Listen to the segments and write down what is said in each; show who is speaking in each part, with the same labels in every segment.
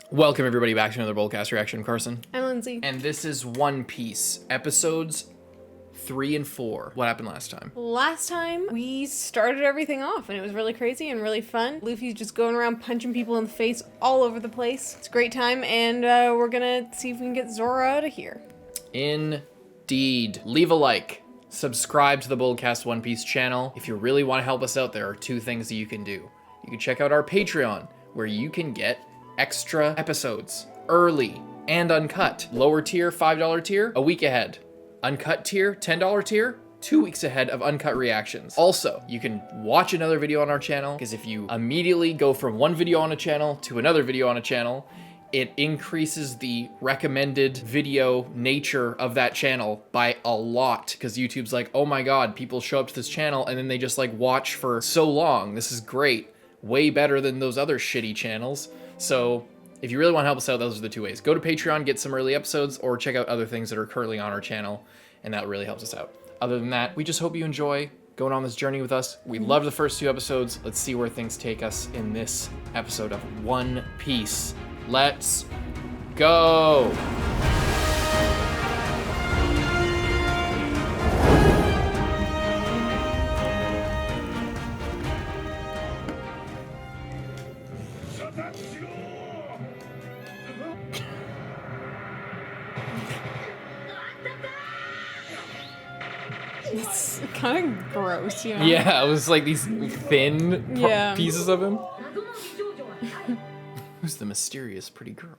Speaker 1: Welcome everybody back to another BOLDcast reaction. I'm Carson.
Speaker 2: I'm Lindsay.
Speaker 1: And this is One Piece, episodes 3 and 4. What happened last time?
Speaker 2: Last time, we started everything off, and it was really crazy and really fun. Luffy's just going around punching people in the face all over the place. It's a great time, and we're gonna see if we can get Zoro out of here.
Speaker 1: Indeed. Leave a like. Subscribe to the BOLDcast One Piece channel. If you really want to help us out, there are two things that you can do. You can check out our Patreon, where you can get extra episodes, early and uncut. Lower tier, $5 tier, a week ahead. Uncut tier, $10 tier, 2 weeks ahead of uncut reactions. Also, you can watch another video on our channel, because if you immediately go from one video on a channel to another video on a channel, it increases the recommended video nature of that channel by a lot, because YouTube's like, oh my god, people show up to this channel and then they just like watch for so long. This is great. Way better than those other shitty channels. So if you really want to help us out, those are the two ways. Go to Patreon, get some early episodes, or check out other things that are currently on our channel, and that really helps us out. Other than that, we just hope you enjoy going on this journey with us. We loved the first 2 episodes. Let's see where things take us in this episode of One Piece. Let's go!
Speaker 2: It's kind of gross, you know?
Speaker 1: Yeah, it was like these thin pieces of him. Who's the mysterious pretty girl?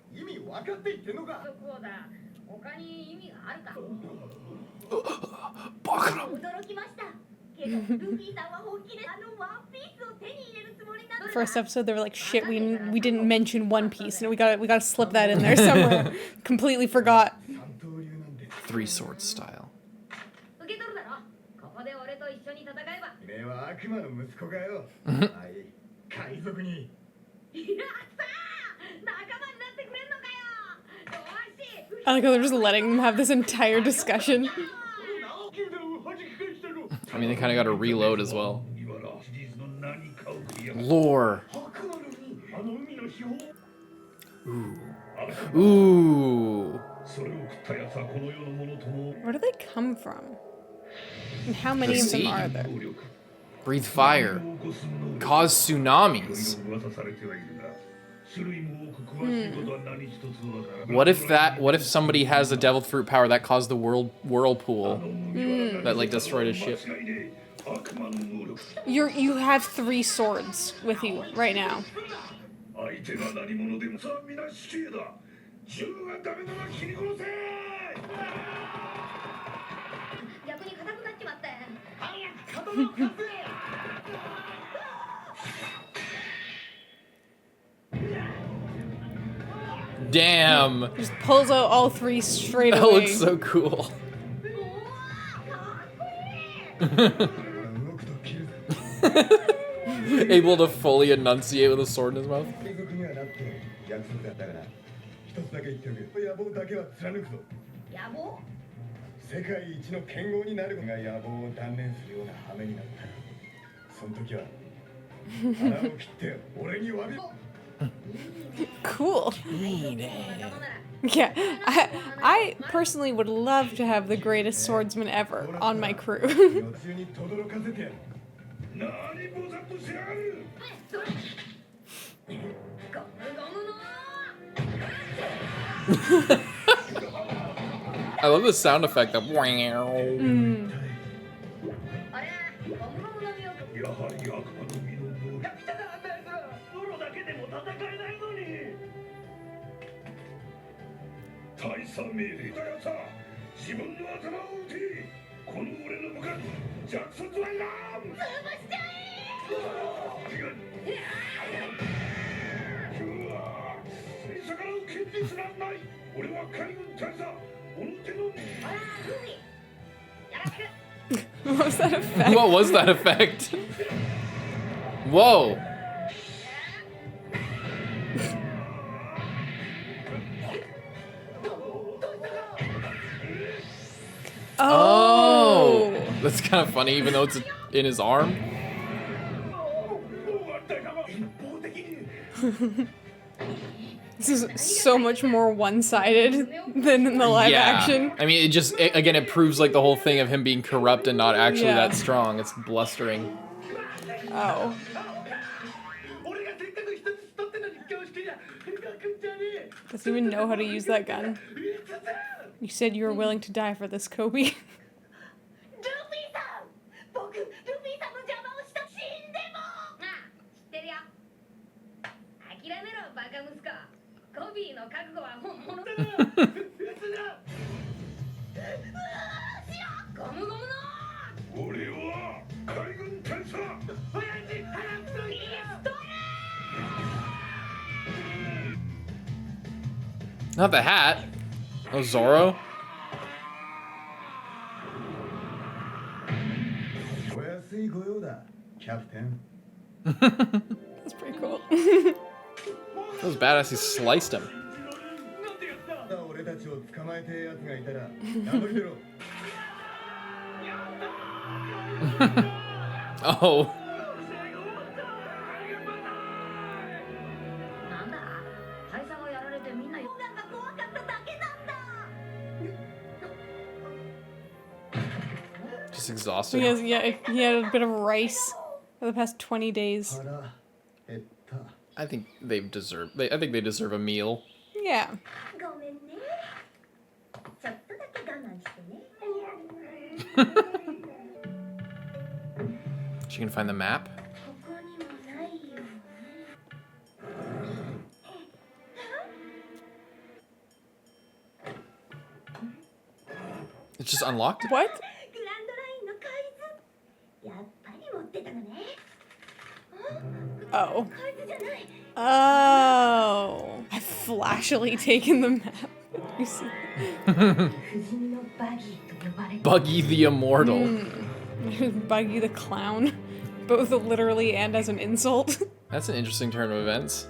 Speaker 2: First episode, they were like, shit, we didn't mention One Piece, and we gotta slip that in there somewhere. Completely forgot.
Speaker 1: 3 Swords style.
Speaker 2: I like how they're just letting them have this entire discussion.
Speaker 1: I mean, they kind of got to reload as well. Lore. Ooh. Ooh.
Speaker 2: Where do they come from? And how many of them are there?
Speaker 1: Breathe fire. Cause tsunamis. What if somebody has a devil fruit power that caused the whirlpool that like destroyed his ship?
Speaker 2: You have 3 swords with you right now.
Speaker 1: Damn.
Speaker 2: Just pulls out all 3 straight away.
Speaker 1: That looks so cool. Able to fully enunciate with a sword in his mouth.
Speaker 2: Cool. Yeah, I personally would love to have the greatest swordsman ever on my crew.
Speaker 1: I love the sound effect of
Speaker 2: What was that effect?
Speaker 1: What was that effect? Whoa. Oh, that's kind of funny, even though it's in his arm.
Speaker 2: This is so much more one-sided than in the live action.
Speaker 1: I mean, again, it proves like the whole thing of him being corrupt and not actually
Speaker 2: Yeah.
Speaker 1: that strong. It's blustering.
Speaker 2: Oh. Does he even know how to use that gun? You said you were willing to die for this, Kobe.
Speaker 1: Not the hat. Oh, Zoro.
Speaker 2: That's pretty cool.
Speaker 1: That was badass. He sliced him. Oh. Just exhausted.
Speaker 2: He had a bit of rice for the past 20 days.
Speaker 1: I think they deserve a meal.
Speaker 2: Yeah.
Speaker 1: She can find the map. It's just unlocked?
Speaker 2: What? Oh. Oh. I've flashily taken the map. You see?
Speaker 1: Buggy the Immortal.
Speaker 2: Buggy the Clown. Both literally and as an insult.
Speaker 1: That's an interesting turn of events.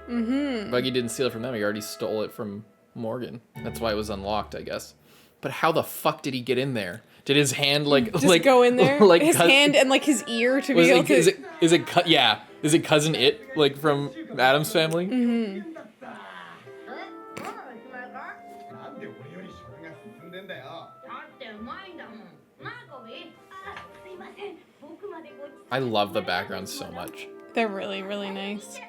Speaker 1: Mm-hmm. Buggy didn't steal it from them. He already stole it from Morgan. That's why it was unlocked, I guess. But how the fuck did he get in there? Did his hand
Speaker 2: just go in there?
Speaker 1: Like
Speaker 2: his hand and like his ear to be able to.
Speaker 1: Is it cousin It like from Addams Family?
Speaker 2: Mm-hmm.
Speaker 1: I love the background so much.
Speaker 2: They're really, really nice.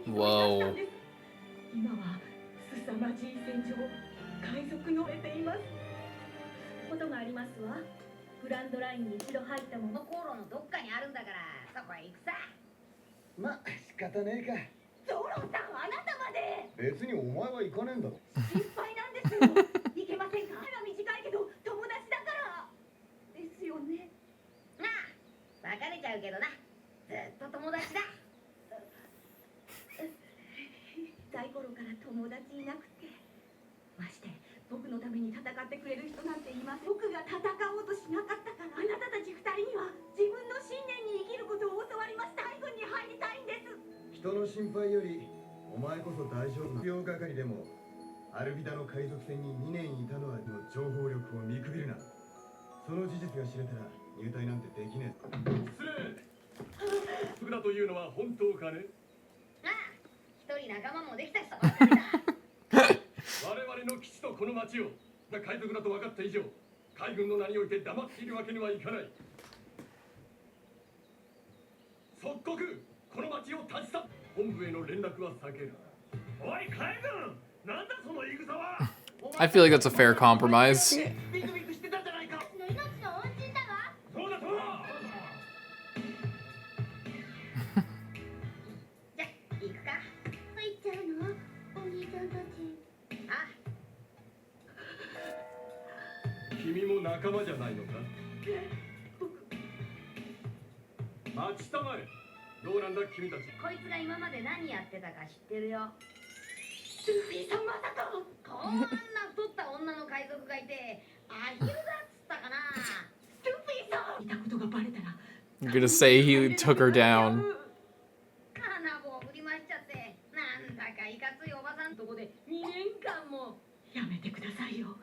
Speaker 1: Whoa.
Speaker 3: 束だというのは本当かね。
Speaker 4: ああ、一人仲間もできたし。
Speaker 3: 我々の基地とこの町を海賊だと分かった以上、海軍の名において黙っているわけにはいかない。即刻この町を立ち去っ、本部への連絡は避ける。おい海軍、なんだその言い草は。
Speaker 1: I feel like that's a fair compromise.
Speaker 3: ビクビクしてたじゃないか。
Speaker 4: 命の恩人だわ。
Speaker 3: そうだそうだ。
Speaker 4: じゃ、行くか。入っちゃうの？お兄ちゃんたち。あ、
Speaker 3: 君も仲間じゃないのか。待ちたまえ。どうなんだ君たち。
Speaker 4: こいつが今まで何やってたか知ってるよ。ルフィさんまさか。こんな太った女の海賊がいて、アヒルだっつったかな。ルフィさん。いたことがバレたら。
Speaker 1: I'm gonna say he took her down.
Speaker 4: 金棒を振り回しちゃって、なんだかいかついおばさんとこで2年間も。やめてくださいよ。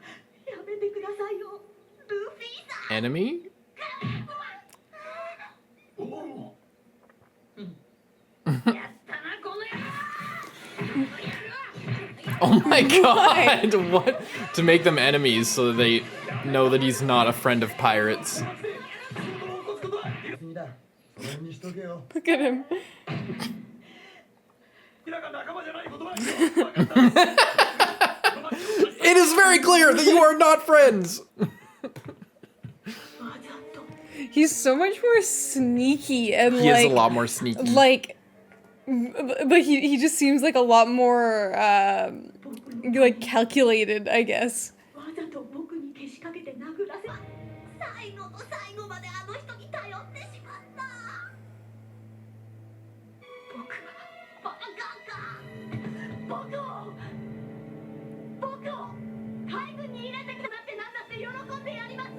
Speaker 4: やめてくださいよ。ルフィさん。
Speaker 1: Enemy?
Speaker 3: おお。
Speaker 4: やったなこの野郎。
Speaker 1: Oh my god! What? To make them enemies so that they know that he's not a friend of pirates.
Speaker 2: Look at him.
Speaker 1: It is very clear that you are not friends!
Speaker 2: He's so much more sneaky and
Speaker 1: He
Speaker 2: like
Speaker 1: is a lot more sneaky.
Speaker 2: like he just seems like a lot more like calculated, I guess.
Speaker 4: わざと僕にけしかけて殴らせ。最後の最後まであの人に頼ってしまった。僕はバカか。僕を海軍に入れてくださってなんだって喜んでやります。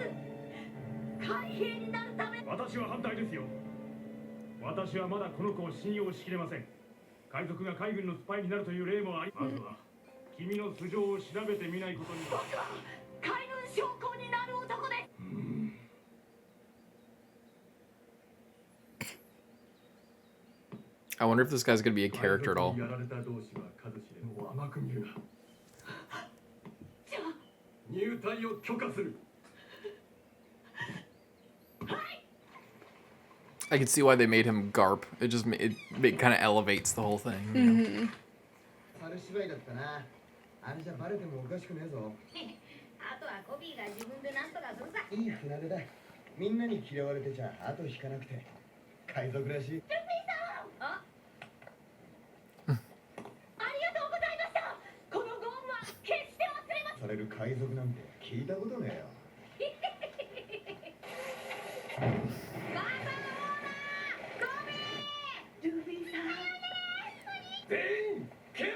Speaker 4: 海兵になるため。
Speaker 3: 私は反対ですよ。私はまだこの子を信用しきれません。海賊が海軍のスパイになるという例もあり、まずは君の素性を調べてみないことに。
Speaker 4: 僕は海軍将校になる男です。
Speaker 1: I wonder if this guy's gonna be a character at all.
Speaker 3: やられた同士は数知れぬ。甘く見るな。
Speaker 4: じゃあ。
Speaker 3: 入隊を許可する。
Speaker 1: I can see why they made him Garp. It just it kind of elevates the whole thing. You know?
Speaker 5: あれ芝居だったな。あれじゃバレてもおかしくねえぞ。
Speaker 4: あとはコビーが自分で何とかするさ。
Speaker 5: いい船出だ。みんなに嫌われてちゃ後引かなくて。海賊らしい。
Speaker 4: ルフィさん。あ。ありがとうございました。このご恩は決して忘れません。
Speaker 5: される海賊なんて聞いたことねえよ。
Speaker 4: バカのコビー。ルフィさん。
Speaker 3: 全員蹴れ。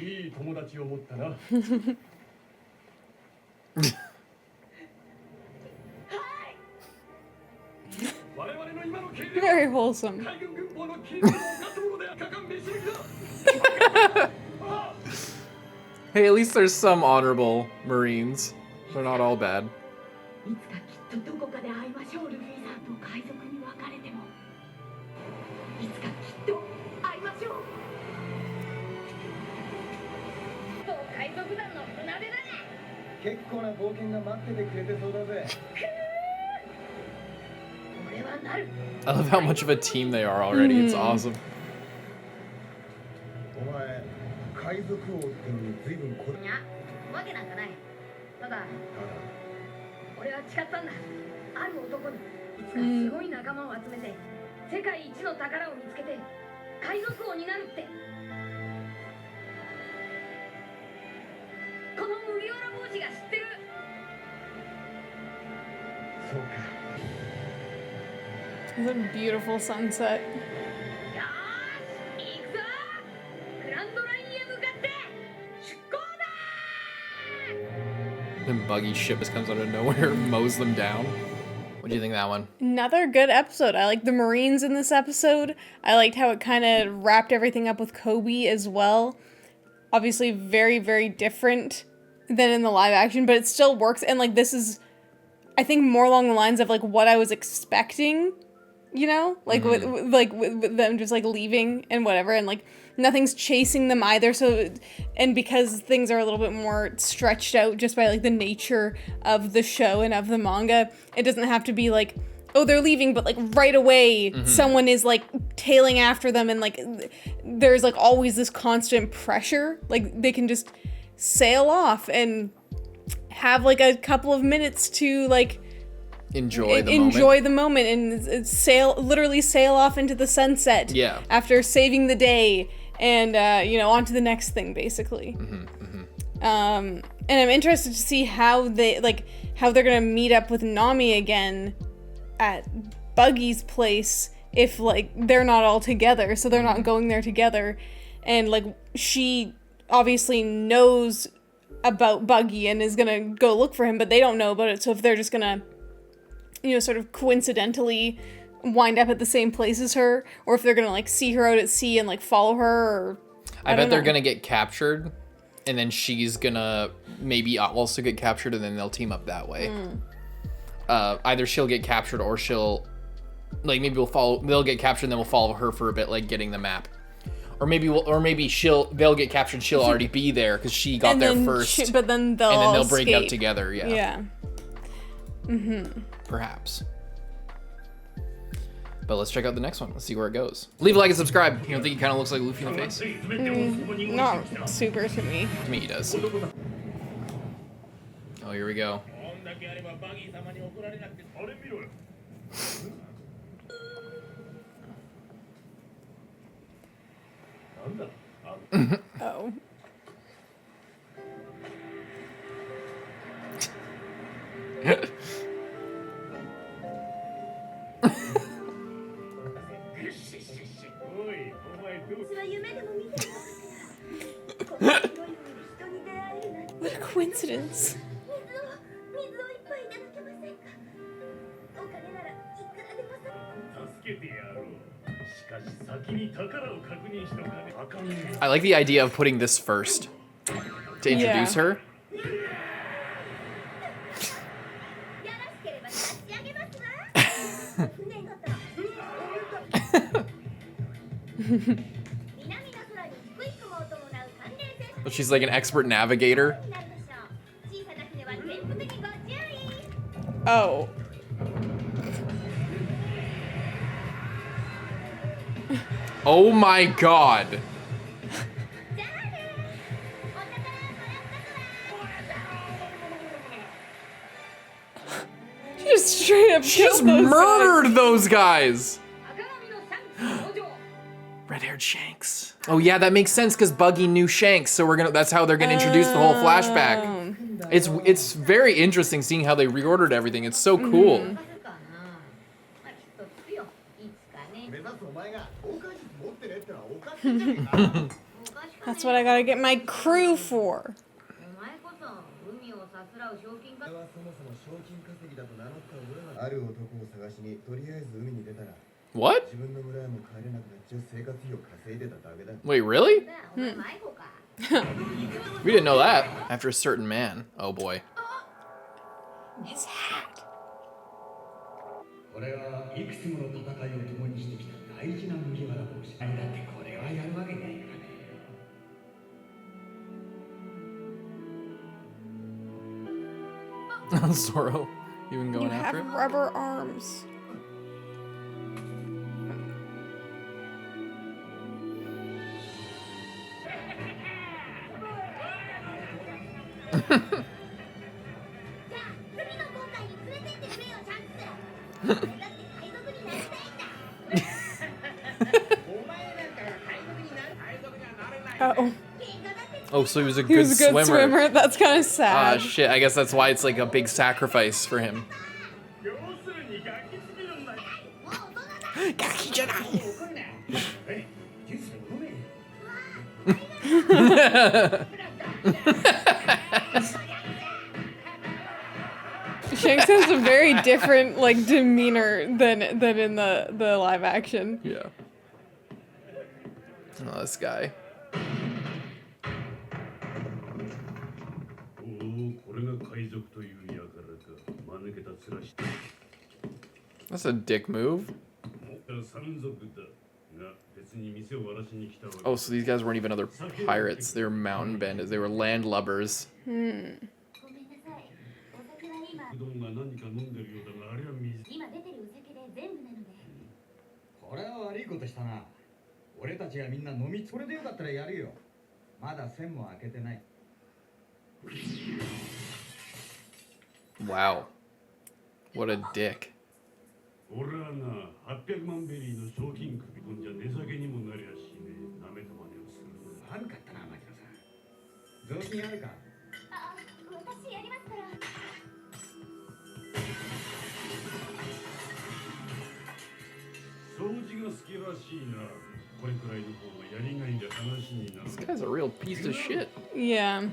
Speaker 3: いい友達を持ったな。我々の今の経歴は
Speaker 2: Very wholesome.
Speaker 3: 海軍軍法の禁止を犯すもので果敢めしりだ。
Speaker 1: Hey, at least there's some honorable Marines. They're not all bad.
Speaker 4: いつかきっとどこかで会いましょう。ルフィさんと海賊に別れてもいつかきっと会いましょう。海賊団の船出だね。
Speaker 5: 結構な冒険が待っててくれてそうだぜ。
Speaker 4: 俺はなる。
Speaker 1: I love how much of a team they are already. It's awesome.
Speaker 5: お前海賊王ってのに随分これ。
Speaker 4: いや、わけなんかない。ただ俺は誓ったんだ。ある男にいつかすごい仲間を集めて世界一の宝を見つけて海賊王になるって。この麦わら帽子が知ってる。
Speaker 5: そうか。
Speaker 2: It's a beautiful sunset.
Speaker 4: よーし、行くぞ。グランドラインへ向かって出航だ。
Speaker 1: Then Buggy's ship just comes out of nowhere and mows them down. What do you think of that one?
Speaker 2: Another good episode. I liked the Marines in this episode. I liked how it kind of wrapped everything up with Kobe as well. Obviously very, very different than in the live action, but it still works. And like this is, I think, more along the lines of like what I was expecting, you know, like with them just like leaving and whatever, and like nothing's chasing them either. So, and because things are a little bit more stretched out just by like the nature of the show and of the manga, it doesn't have to be like, oh, they're leaving, but like right away someone is like tailing after them, and like there's like always this constant pressure. Like they can just sail off and have like a couple of minutes to like
Speaker 1: Enjoy
Speaker 2: the moment and literally sail off into the sunset.
Speaker 1: Yeah.
Speaker 2: After saving the day and on to the next thing basically. And I'm interested to see how they're gonna meet up with Nami again at Buggy's place if like they're not all together, so they're not going there together, and like she obviously knows about Buggy and is gonna go look for him, but they don't know about it. So if they're just gonna sort of coincidentally wind up at the same place as her, or if they're gonna like see her out at sea and like follow her, or
Speaker 1: I bet they're gonna get captured, and then she's gonna maybe also get captured, and then they'll team up that way. Either she'll get captured, or she'll like they'll get captured, and then we'll follow her for a bit, like getting the map. Or maybe they'll get captured. She'll already be there because she got there first.
Speaker 2: But then they'll
Speaker 1: break
Speaker 2: escape
Speaker 1: out together. Yeah.
Speaker 2: Yeah.
Speaker 1: Perhaps. But let's check out the next one. Let's see where it goes. Leave a like and subscribe. You don't think he kind of looks like Luffy in the face?
Speaker 2: Not super to me.
Speaker 1: To me, he does. Oh, here we go.
Speaker 2: Oh. What a coincidence.
Speaker 1: I like the idea of putting this first to introduce her. But she's like an expert navigator.
Speaker 2: Oh.
Speaker 1: Oh my god.
Speaker 2: She just straight up
Speaker 1: She just murdered those guys. Red-haired Shanks. Oh yeah, that makes sense because Buggy knew Shanks, so that's how they're gonna introduce the whole flashback. It's very interesting seeing how they reordered everything. It's so cool.
Speaker 2: That's what I gotta get my crew for.
Speaker 1: What? Wait, really? We didn't know that. After a certain man. Oh boy.
Speaker 2: His hat.
Speaker 1: Zoro, even going
Speaker 2: You have
Speaker 1: after it?
Speaker 2: rubber arms. Uh-oh.
Speaker 1: Oh, so he was a
Speaker 2: He
Speaker 1: good
Speaker 2: was a good swimmer. That's kind of sad.
Speaker 1: Ah, shit. I guess that's why it's like a big sacrifice for him.
Speaker 2: Shanks has a very different like demeanor than in the live action.
Speaker 1: Yeah. Oh, this guy. That's a dick move. Oh, so these guys weren't even other pirates. They were mountain bandits. They were landlubbers.
Speaker 4: ごめんなさい。お酒は今出てるお酒で全部なので。
Speaker 5: これは悪いことしたな。俺たちがみんな飲みつこれでよかったらやるよ。まだ線も開けてない。
Speaker 1: Wow. What a dick.
Speaker 3: 俺はな、800万ベリーの賞金首込んじゃ値下げにもなりゃしねえ。なめたまねをする。
Speaker 5: 悪かったな、牧野さん。雑巾あるか？
Speaker 4: あ、私やりますから。
Speaker 3: 掃除が好きらしいな。これくらいの方がやりがいで話になる。
Speaker 1: This guy's a real piece of shit.
Speaker 2: Yeah.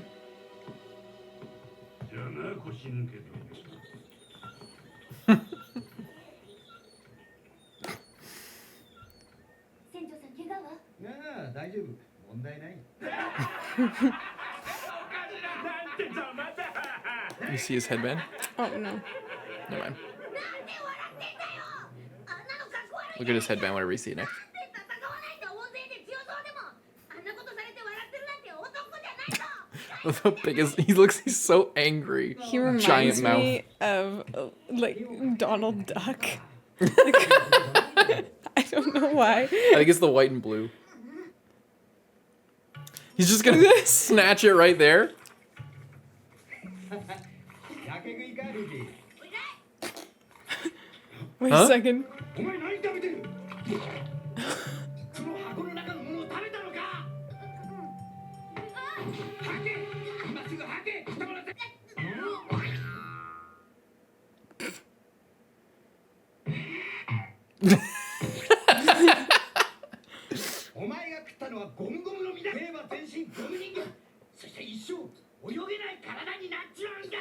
Speaker 3: じゃあな、腰抜けと。
Speaker 4: 船長さん、怪我は？
Speaker 5: ああ、大丈夫。問題ない。
Speaker 1: You see his headband?
Speaker 2: Oh no.
Speaker 1: Never mind. Look at his headband whenever you see it next. How big is he? He's so angry.
Speaker 2: He reminds
Speaker 1: Giant mouth.
Speaker 2: me of like Donald Duck. I don't know why.
Speaker 1: I think it's the white and blue. He's just gonna snatch it right there.
Speaker 5: やけ食いか、ルフィ。
Speaker 2: Wait
Speaker 1: Huh?
Speaker 2: a second.
Speaker 5: お前何食べてる？その箱の中のものを食べたのか？吐け！今すぐ吐け！人もらって。お前が食ったのはゴムゴムの実だ。兵は全身ゴム人間。そして一生泳げない体になっちまうんだ。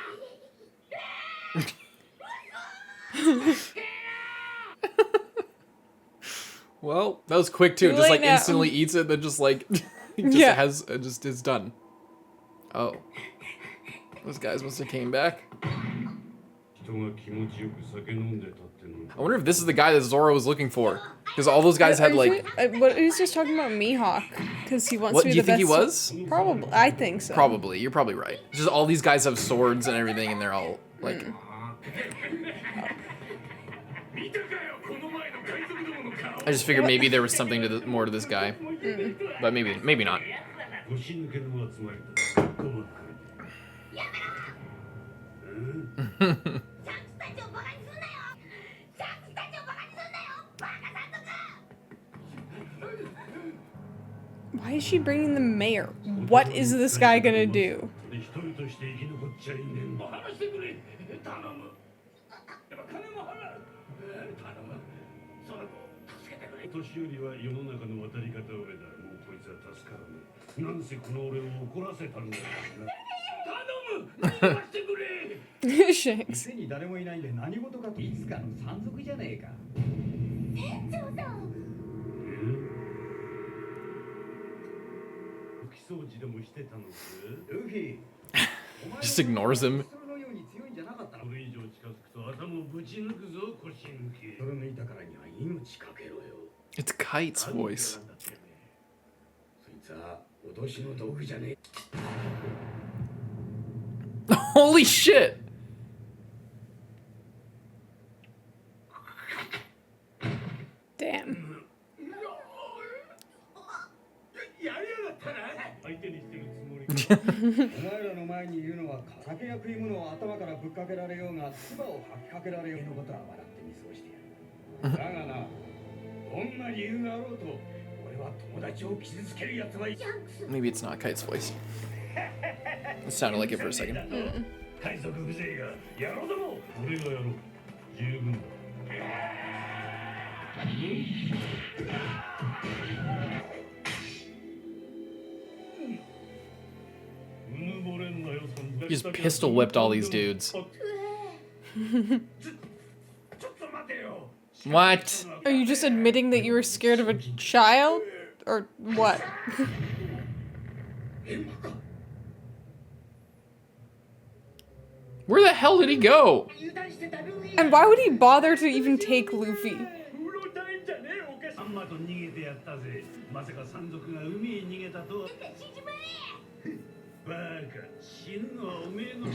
Speaker 1: Well, that was quick too.
Speaker 2: Too
Speaker 1: Just
Speaker 2: late
Speaker 1: like
Speaker 2: now.
Speaker 1: instantly eats it, then just like just
Speaker 2: Yeah.
Speaker 1: has just is done. Oh, those guys must have came back.
Speaker 3: 人が気持ちよく酒飲んでたっての。
Speaker 1: I wonder if this is the guy that Zoro was looking for, because all those guys had
Speaker 2: Are you
Speaker 1: like.
Speaker 2: sure- what, he's just talking about Mihawk because he wants
Speaker 1: What
Speaker 2: to be
Speaker 1: do you
Speaker 2: the
Speaker 1: think he
Speaker 2: best.
Speaker 1: was?
Speaker 2: Probably, I think so.
Speaker 1: Probably, you're probably right. It's just all these guys have swords and everything, and they're all like.
Speaker 3: 見たかよ、この前の海賊どもの顔。
Speaker 1: I just figured maybe there was something to more to this guy, but maybe not.
Speaker 3: 腰抜けの集まりだ。こばっかりで。うん？
Speaker 2: Why is she bringing the mayor? What is this guy gonna do?
Speaker 3: 一人として生き残っちゃいねえんだ。話してくれ。頼む。金も払う。頼む。その子助けてくれ。年寄りは世の中の渡り方を得だ。もうこいつは助からねえ。なんせこの俺を怒らせたんだからな。頼む。何とかしてくれ。
Speaker 2: Shanks.
Speaker 5: 店に誰もいないんで何事かといつかの山賊じゃねえか。
Speaker 4: 船長さん。
Speaker 3: 拭き掃除でもしてたのか。
Speaker 5: ルフィ。
Speaker 1: Just ignores him.
Speaker 5: そのように強いんじゃなかったの。
Speaker 3: これ以上近づくと頭をぶち抜くぞ、腰抜け。
Speaker 5: それ抜いたからには命かけろよ。
Speaker 1: It's Kite's voice.
Speaker 5: そいつは脅しの道具じゃねえ。
Speaker 1: Holy shit!
Speaker 2: Damn.
Speaker 3: やりやがったな。相手にしてるつもりか。
Speaker 5: お前らの前にいるのは酒や食い物を頭からぶっかけられようが唾を吐きかけられようのことは笑って見過ごしてやる。だがな、どんな理由があろうと俺は友達を傷つける奴はいい。
Speaker 1: Maybe it's not Kite's voice. It sounded like it for a second.
Speaker 3: 海賊風情がやろうだも俺がやろう。十分だ。
Speaker 1: He just pistol whipped all these dudes. What?
Speaker 2: Are you just admitting that you were scared of a child? Or what?
Speaker 1: Where the hell did he go?
Speaker 2: And why would he bother to even take Luffy?
Speaker 3: うろたいんじゃねえおかしいサンマと逃げてやったぜまさか山賊が海へ逃げたとはバカ死ぬのはおめえの
Speaker 4: あ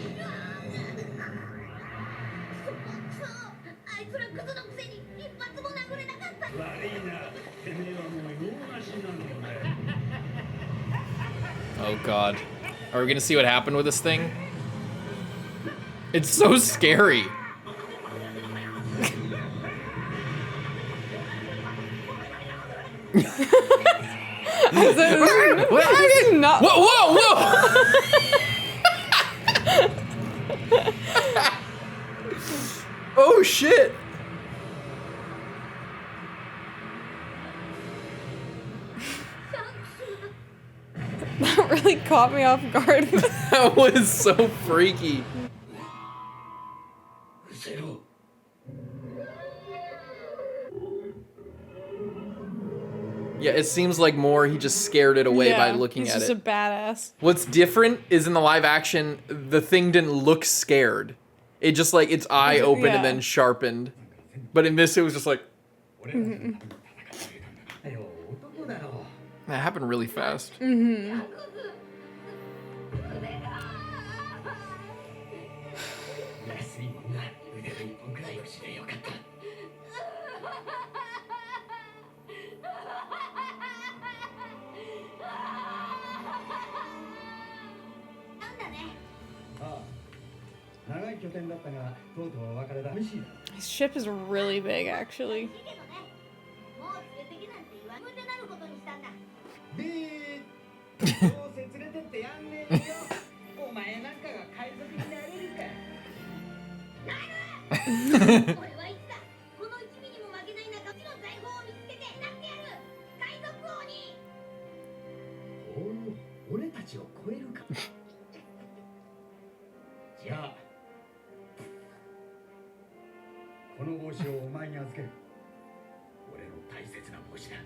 Speaker 4: いつらクズのくせに一発も殴れなかった
Speaker 3: 悪いなてめえはもう用なしなのだよ
Speaker 1: Oh god. Are we gonna see what happened with this thing? It's so scary.
Speaker 2: Not.
Speaker 1: Whoa, whoa, whoa! Oh shit!
Speaker 2: That really caught me off guard.
Speaker 1: That was so freaky.
Speaker 3: うせろ
Speaker 1: Yeah, it seems like more he just scared it away by looking
Speaker 2: he's
Speaker 1: at
Speaker 2: just
Speaker 1: it.
Speaker 2: a badass.
Speaker 1: What's different is in the live action, the thing didn't look scared. It just like its eye opened and
Speaker 2: Yeah.
Speaker 1: then sharpened. But in this, it was just like,
Speaker 5: 俺らだよ男だろ
Speaker 1: that happened really fast.
Speaker 5: 安いもんだ腕が一本くらい腰でよかった
Speaker 4: なんだね
Speaker 5: ああ長い拠点だったがとうとうお別れだ寂しいな
Speaker 2: His ship is really big, actually.
Speaker 4: いいけどねもう連れてけなんて言わんでなることにしたんだ
Speaker 5: でどうせ連れてってやんねえよお前なんかが海賊になれるか
Speaker 4: 俺はいつかこの一味にも負けない中地の財宝を見つけてなってやる海賊王に
Speaker 5: おお俺たちを超えるかじゃあこの帽子をお前に預ける俺の大切な帽子だ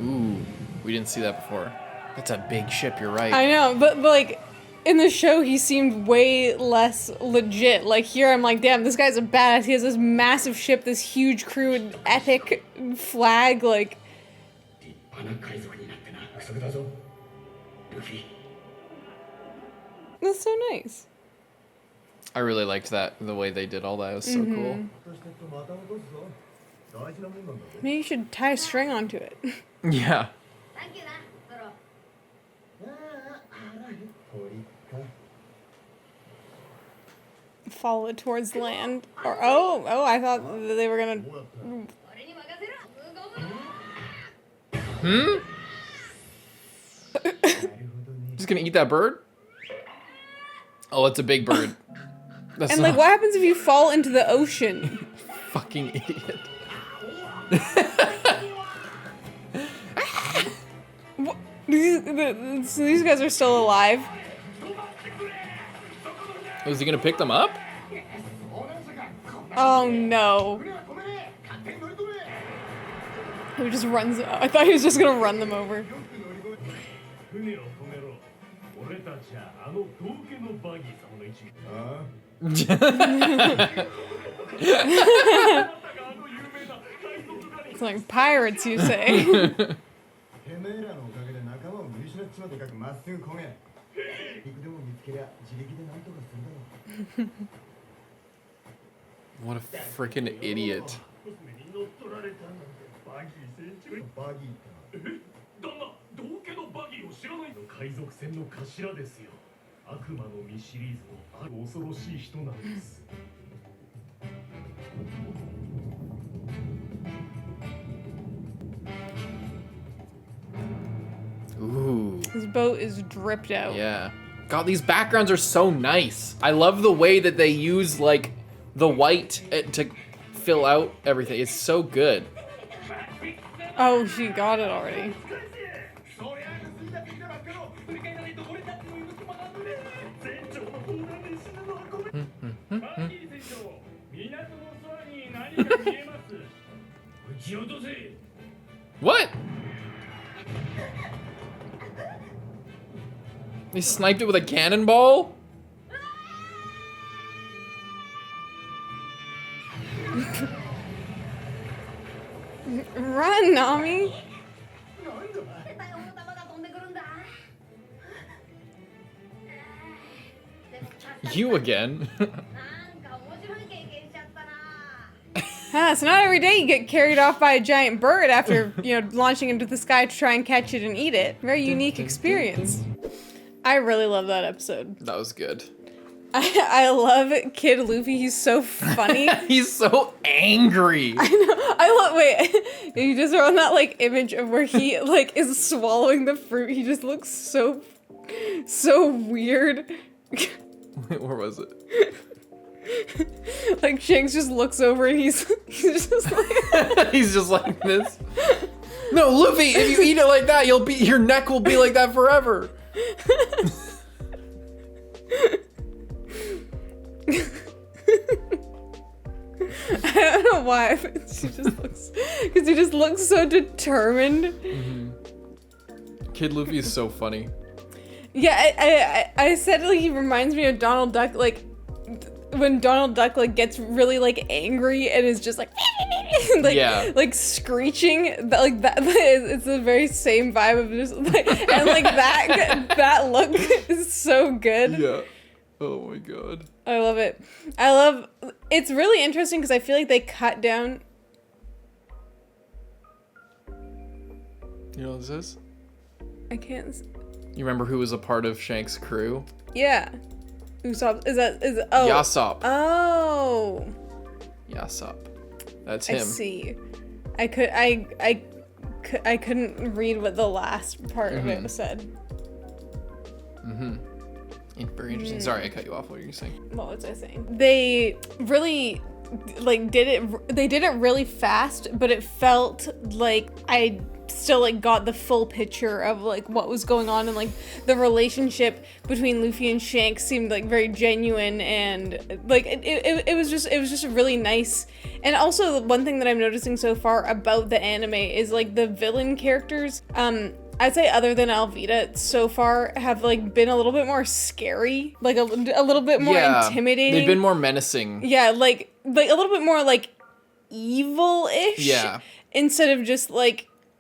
Speaker 1: Ooh, we didn't see that before. That's a big ship, you're right.
Speaker 2: I know, but like in the show, he seemed way less legit. Like here, I'm like, damn, this guy's a badass. He has this massive ship, this huge crew, an epic flag. Like,
Speaker 5: 立派な海賊になってな約束だぞルフィ
Speaker 2: that's so nice.
Speaker 1: I really liked that, the way they did all that. It was so cool.
Speaker 5: そしてまた落とすぞ大事なもんなんだぞ
Speaker 2: Maybe you should tie a string onto it.
Speaker 1: Yeah.
Speaker 4: サンキューなソロ
Speaker 5: あああら鳥か
Speaker 2: Follow it towards land. Or I thought they were gonna.
Speaker 4: 俺に任せろゴム
Speaker 1: Hmm?
Speaker 5: なるほどね
Speaker 1: Just gonna eat that bird? Oh, it's a big bird. That's
Speaker 2: And like,
Speaker 1: not-
Speaker 2: what happens if you fall into the ocean?
Speaker 1: Fucking idiot.
Speaker 2: What? So these guys are still alive.
Speaker 1: Was he gonna pick them up?
Speaker 2: Oh no. He just runs. I thought he was just gonna run them over.
Speaker 3: 船を止めろ俺たちはあの道家のバギー様の一味
Speaker 5: ああ
Speaker 2: It's like pirates, you say.
Speaker 5: てめえらのおかげで仲間を見失っちまってかくまっすぐ焦げ陸でも見つけりゃ自力で何とかするだろ
Speaker 1: What a freaking idiot.
Speaker 3: コスメに乗っ取られたなんてバギー船長
Speaker 5: バギーか
Speaker 3: だが道家のバギーを知らないの海賊船の頭ですよ悪魔の実シリーズのある恐ろしい人なんです
Speaker 1: Ooh.
Speaker 2: His boat is dripped out.
Speaker 1: Yeah. God, these backgrounds are so nice. I love the way that they use, like, the white to fill out everything. It's so good.
Speaker 2: Oh, she got it already.
Speaker 3: そりゃ盗んだってきたばっかの振り返らないと俺たちの命もなんでね船長の砲弾で死ぬのはごめんバギー船長港の空に何が見えます撃ち落とせ
Speaker 1: What? He sniped it with a cannonball?
Speaker 2: Run, Nami.
Speaker 4: なんだ大大玉が飛んでくるんだでも助かった
Speaker 1: You again?
Speaker 4: なんか面白い経験しちゃったな
Speaker 2: Huh, so not every day you get carried off by a giant bird after, launching into the sky to try and catch it and eat it. Very unique experience. I really love that episode.
Speaker 1: That was good.
Speaker 2: I love Kid Luffy. He's so funny.
Speaker 1: He's so angry.
Speaker 2: Wait, you just throw on that, image of where he, is swallowing the fruit. He just looks so weird.
Speaker 1: Wait, where was it?
Speaker 2: Shanks just looks over and he's just like...
Speaker 1: He's just like this. No, Luffy, if you eat it like that, your neck will be like that forever.
Speaker 2: I don't know why, but because he just looks so determined.
Speaker 1: Mm-hmm. Kid Luffy is so funny.
Speaker 2: Yeah, I said he reminds me of Donald Duck, when Donald Duck gets really angry and is just screeching, that it's the very same vibe of just and that look is so good.
Speaker 1: Yeah. Oh my god.
Speaker 2: I love it. It's really interesting because I feel like they cut down.
Speaker 1: You know what this is?
Speaker 2: I can't.
Speaker 1: You remember who was a part of Shanks' crew?
Speaker 2: Yeah. Usopp. Oh.
Speaker 1: Yasop.
Speaker 2: Oh.
Speaker 1: Yasop. That's
Speaker 2: I
Speaker 1: him.
Speaker 2: see. I couldn't read what the last part of it said.
Speaker 1: Mm-hmm. Very interesting. Sorry, I cut you off. What were you saying?
Speaker 2: What was I saying? They really did it. They did it really fast, but it felt like I still got the full picture of what was going on, and the relationship between Luffy and Shanks seemed very genuine, and it was just really nice. And also one thing that I'm noticing so far about the anime is the villain characters, I'd say other than Alvida so far have been a little bit more scary, a little bit more intimidating.
Speaker 1: They've been more menacing.
Speaker 2: Yeah, a little bit more evil-ish.
Speaker 1: Yeah.
Speaker 2: Instead of just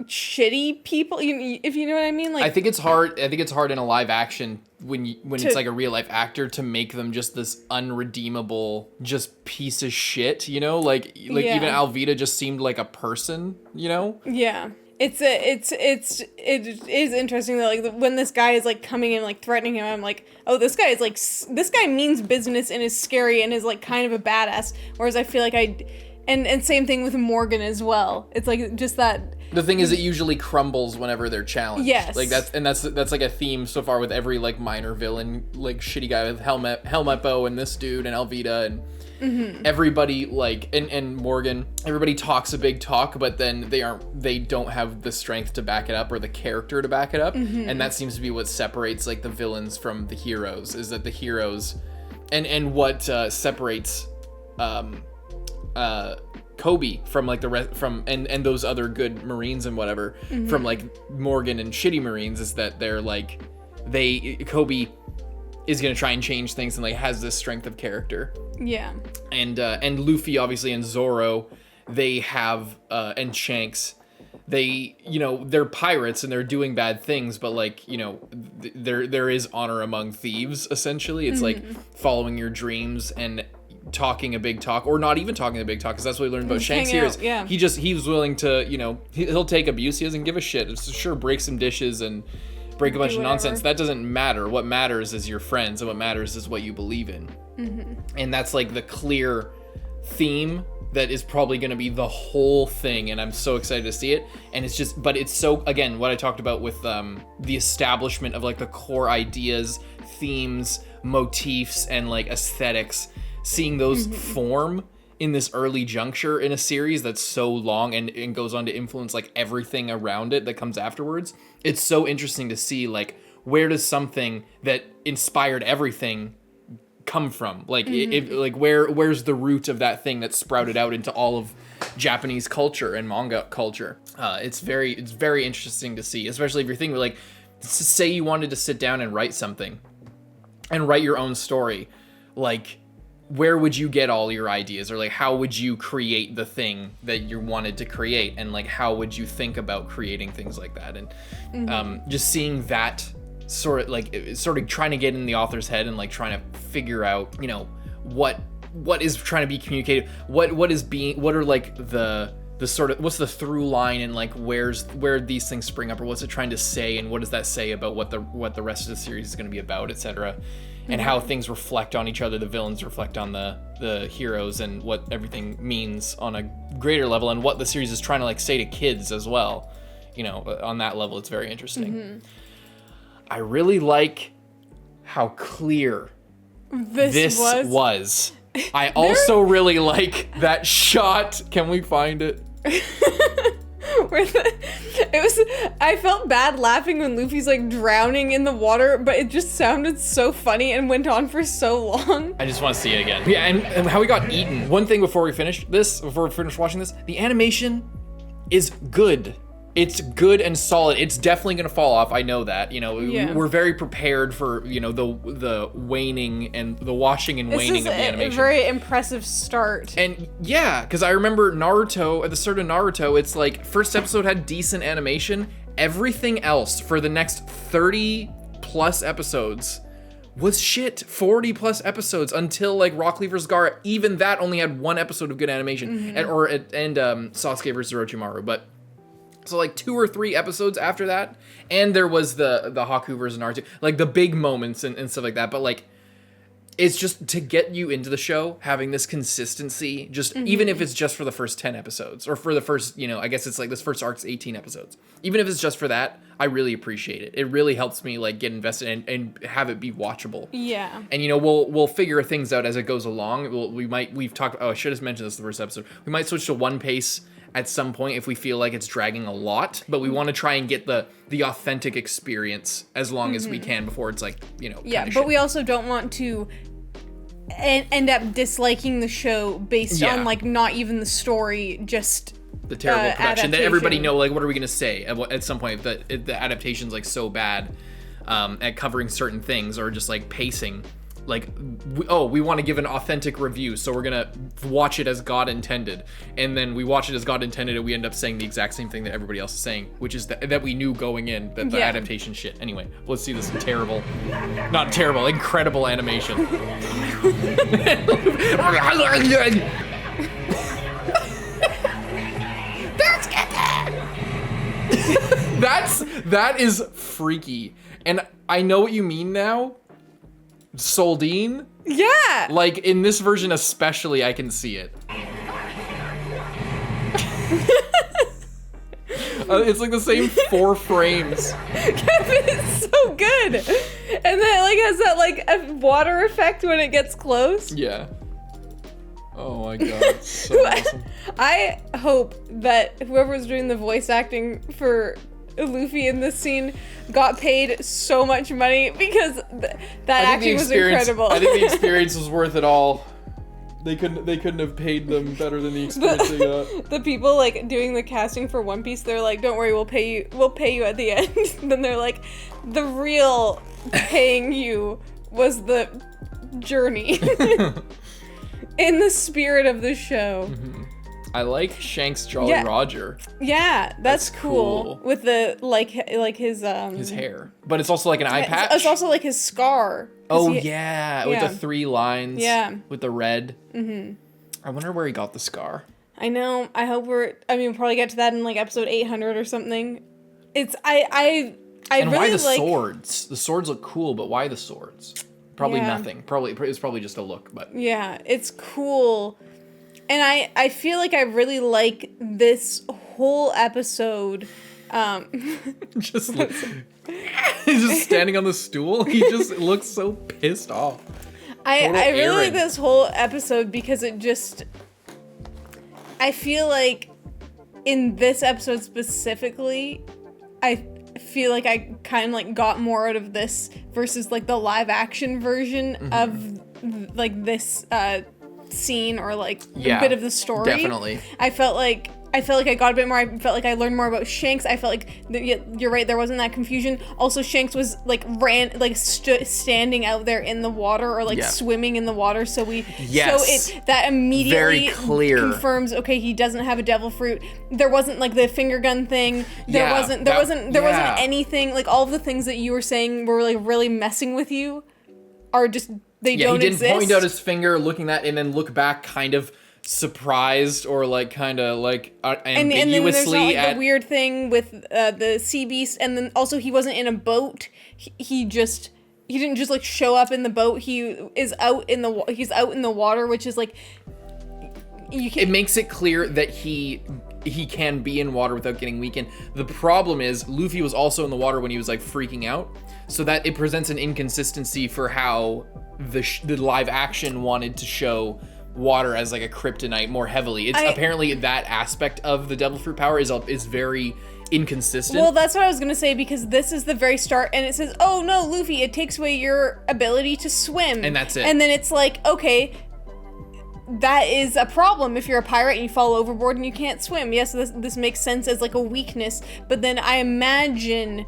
Speaker 2: shitty people, if you know what I mean.
Speaker 1: I think it's hard. I think it's hard in a live action when it's a real life actor to make them just this unredeemable, just piece of shit. Even Alvida just seemed like a person.
Speaker 2: Yeah. It is interesting that when this guy is coming in threatening him, I'm oh, this guy is this guy means business and is scary and is kind of a badass. Whereas I feel and same thing with Morgan as well. It's just that.
Speaker 1: The thing is, it usually crumbles whenever they're challenged.
Speaker 2: Yes.
Speaker 1: That's a theme so far with every minor villain, shitty guy with Helmet Bow and this dude and Alvida and. Mm-hmm. Everybody and Morgan, everybody talks a big talk, but then they don't have the strength to back it up or the character to back it up. Mm-hmm. And that seems to be what separates the villains from the heroes, is that the heroes and what separates Kobe from the rest from and those other good Marines and whatever from Morgan and shitty Marines is that they're Kobe is gonna try and change things and has this strength of character.
Speaker 2: Yeah.
Speaker 1: And Luffy obviously and Zoro, they have and Shanks, they they're pirates and they're doing bad things, but there is honor among thieves essentially. It's following your dreams and talking a big talk, or not even talking a big talk, because that's what we learned about Shanks here. He's willing to he'll take abuse. He doesn't give a shit. It's sure break some dishes and break a bunch of nonsense. That doesn't matter. What matters is your friends, and what matters is what you believe in. Mm-hmm. And that's the clear theme that is probably going to be the whole thing, and I'm so excited to see it. And but it's so, again, what I talked about with the establishment of the core ideas, themes, motifs, and aesthetics, seeing those form in this early juncture in a series that's so long and goes on to influence everything around it that comes afterwards. It's so interesting to see where does something that inspired everything come from? Where's the root of that thing that sprouted out into all of Japanese culture and manga culture? It's very interesting to see, especially if you're thinking say you wanted to sit down and write something and write your own story, like, where would you get all your ideas, or like how would you create the thing that you wanted to create, and like how would you think about creating things like that? And just seeing that sort of trying to get in the author's head and like trying to figure out, you know, what is trying to be communicated, what are like the sort of, what's the through line, and like where these things spring up, or what's it trying to say, and what does that say about what the rest of the series is going to be about, etc. And how things reflect on each other, the villains reflect on the heroes, and what everything means on a greater level, and what the series is trying to like say to kids as well. You know, on that level, it's very interesting. I really like how clear this was. I also really like that shot. Can we find it?
Speaker 2: I felt bad laughing when Luffy's like drowning in the water, but it just sounded so funny and went on for so long.
Speaker 1: I just want to see it again. Yeah, and how he got eaten. One thing before we finish watching this, the animation is good. It's good and solid. It's definitely going to fall off. I know that. You know, we're very prepared for, you know, the waning and the washing and waning of the animation.
Speaker 2: This is a very impressive start.
Speaker 1: And yeah, because I remember Naruto, at the start of Naruto, it's like first episode had decent animation. Everything else for the next 30 plus episodes was shit. 40 plus episodes until like Rock Lee vs. Gaara. Even that only had one episode of good animation, and Sasuke vs. Orochimaru. But so like 2 or 3 episodes after that, and there was the Haku versus Naruto, like the big moments and stuff like that. But like, it's just to get you into the show, having this consistency, just even if it's just for the first 10 episodes, or for the first, you know, I guess it's like this first arc's 18 episodes. Even if it's just for that, I really appreciate it. It really helps me like get invested and have it be watchable.
Speaker 2: Yeah.
Speaker 1: And you know, we'll figure things out as it goes along. We've talked. Oh, I should have mentioned this in the first episode. We might switch to One Pace at some point if we feel like it's dragging a lot, but we want to try and get the authentic experience as long as we can before it's like, you know,
Speaker 2: yeah, but we also don't want to end up disliking the show based on like not even the story, just
Speaker 1: the terrible production that everybody know, like, what are we gonna say at some point that the adaptation's like so bad at covering certain things, or just like pacing. Like, we want to give an authentic review, so we're gonna watch it as God intended, and then we watch it as God intended, and we end up saying the exact same thing that everybody else is saying, which is that we knew going in that the adaptation shit. Anyway, let's see this incredible animation. That is freaky, and I know what you mean now. Soldine?
Speaker 2: Yeah!
Speaker 1: Like, in this version especially, I can see it. It's like the same 4 frames.
Speaker 2: It's so good! And then it like has that like a water effect when it gets close.
Speaker 1: Yeah. Oh my god, so awesome. I
Speaker 2: hope that whoever's doing the voice acting for Luffy in this scene got paid so much money, because that acting was incredible.
Speaker 1: I think the experience was worth it all. They couldn't have paid them better than the experience they got.
Speaker 2: The people like doing the casting for One Piece, they're like, "Don't worry, we'll pay you at the end." Then they're like, "The real paying you was the journey." In the spirit of the show.
Speaker 1: I like Shanks Jolly Roger.
Speaker 2: Yeah, that's cool. With the like his
Speaker 1: hair. But it's also like an eye patch.
Speaker 2: It's also like his scar.
Speaker 1: Oh yeah, with the 3 lines.
Speaker 2: Yeah.
Speaker 1: With the red. I wonder where he got the scar.
Speaker 2: I know. I hope we'll probably get to that in like episode 800 or something. I
Speaker 1: and
Speaker 2: really
Speaker 1: why the
Speaker 2: like
Speaker 1: swords? The swords look cool, but why the swords? Probably nothing. It's probably just a look, but
Speaker 2: yeah, it's cool. And I feel like I really like this whole episode.
Speaker 1: He's just standing on the stool. He just looks so pissed off.
Speaker 2: I really like this whole episode because it just, I feel like in this episode specifically, I feel like I kind of like got more out of this versus like the live action version of like this scene or like a bit of the story.
Speaker 1: Definitely.
Speaker 2: I felt like I felt like I got a bit more. I felt like I learned more about Shanks. I felt like you're right. There wasn't that confusion. Also, Shanks was like standing out there in the water or like swimming in the water. So that immediately
Speaker 1: very clear
Speaker 2: confirms. Okay, he doesn't have a devil fruit. There wasn't like the finger gun thing. There wasn't anything. Like all of the things that you were saying were like really messing with you. Are just they don't exist.
Speaker 1: He didn't point out his finger, looking at, and then look back, kind of surprised or like kind of like ambiguously
Speaker 2: and then there's not, like, the weird thing with the sea beast, and then also he wasn't in a boat. He didn't just like show up in the boat. He's out in the water, which is like
Speaker 1: it makes it clear that he can be in water without getting weakened. The problem is Luffy was also in the water when he was like freaking out, so that it presents an inconsistency for how the live action wanted to show water as like a kryptonite more heavily. It's apparently that aspect of the devil fruit power is very inconsistent.
Speaker 2: Well, that's what I was gonna say, because this is the very start and it says, oh no, Luffy, it takes away your ability to swim,
Speaker 1: and that's it.
Speaker 2: And then it's like, okay, that is a problem if you're a pirate and you fall overboard and you can't swim. Yes, this makes sense as like a weakness, but then I imagine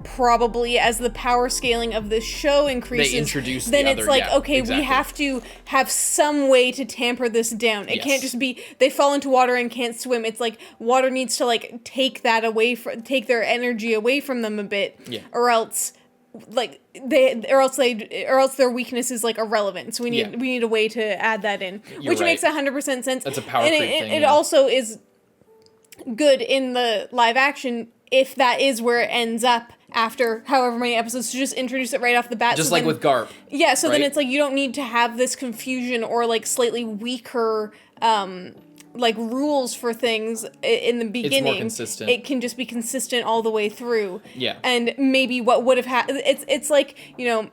Speaker 2: probably as the power scaling of this show increases,
Speaker 1: they introduce
Speaker 2: then it's like, okay,
Speaker 1: exactly.
Speaker 2: we have to have some way to tamper this down. It can't just be they fall into water and can't swim. It's like water needs to like take their energy away from them a bit, or else like their weakness is like irrelevant. So we need a way to add that in, which makes 100% sense.
Speaker 1: That's a power creep thing.
Speaker 2: It also is good in the live action if that is where it ends up after however many episodes, to just introduce it right off the bat.
Speaker 1: Just so like with Garp.
Speaker 2: Yeah, so then it's like you don't need to have this confusion or like slightly weaker like rules for things in the beginning.
Speaker 1: It's more consistent.
Speaker 2: It can just be consistent all the way through.
Speaker 1: Yeah.
Speaker 2: And maybe what would have happened, it's like, you know,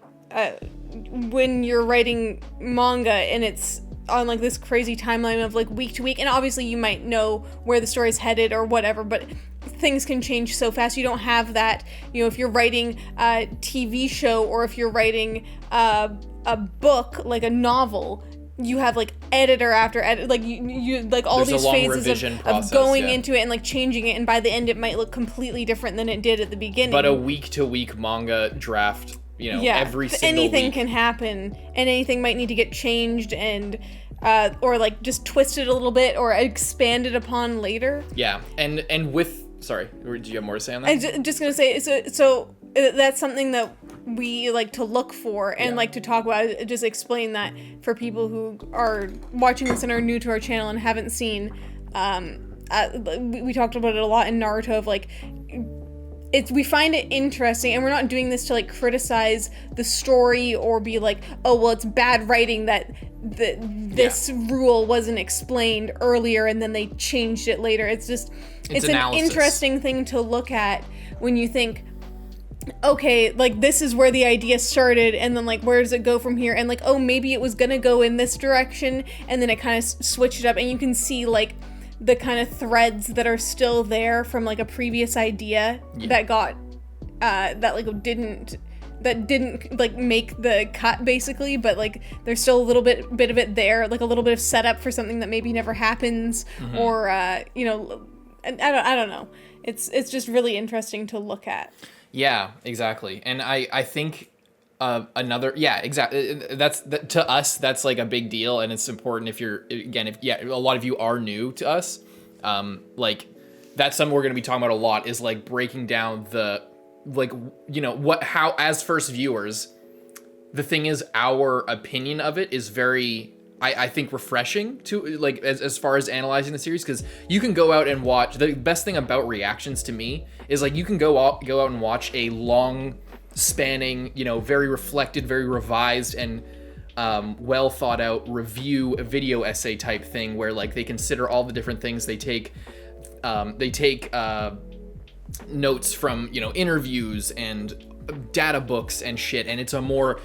Speaker 2: when you're writing manga and it's on like this crazy timeline of like week to week, and obviously you might know where the story's headed or whatever, but things can change so fast. You don't have that, you know, if you're writing a TV show or if you're writing a book, like a novel, you have like editor after editor, like you like all
Speaker 1: There's
Speaker 2: these phases of going into it and like changing it, and by the end it might look completely different than it did at the beginning.
Speaker 1: But a week to week manga draft, you know, every single
Speaker 2: anything
Speaker 1: week
Speaker 2: can happen, and anything might need to get changed and or like just twisted a little bit or expanded upon later.
Speaker 1: Yeah, and with sorry, do you have more to say on that?
Speaker 2: I'm just gonna say so that's something that we like to look for and like to talk about. Just explain that for people who are watching this and are new to our channel and haven't seen. We talked about it a lot in Naruto of like, we find it interesting, and we're not doing this to like criticize the story or be like, oh well, it's bad writing that this rule wasn't explained earlier and then they changed it later. It's just it's an interesting thing to look at when you think, okay, like this is where the idea started, and then like where does it go from here, and like, oh, maybe it was gonna go in this direction and then it kind of switched it up, and you can see like the kind of threads that are still there from like a previous idea that got didn't like make the cut basically, but like there's still a little bit of it there, like a little bit of setup for something that maybe never happens, or you know, I don't know. It's just really interesting to look at. Yeah,
Speaker 1: exactly. And I think exactly. To us, that's like a big deal, and it's important if a lot of you are new to us. Like that's something we're going to be talking about a lot, is like breaking down the, like, you know, how as first viewers, the thing is our opinion of it is very, I think, refreshing to like as far as analyzing the series, because you can go out and watch. The best thing about reactions to me is like you can go out and watch a long spanning, you know, very reflected, very revised, and well thought out review, a video essay type thing where like they consider all the different things. They take notes from, you know, interviews and data books and shit, and it's a more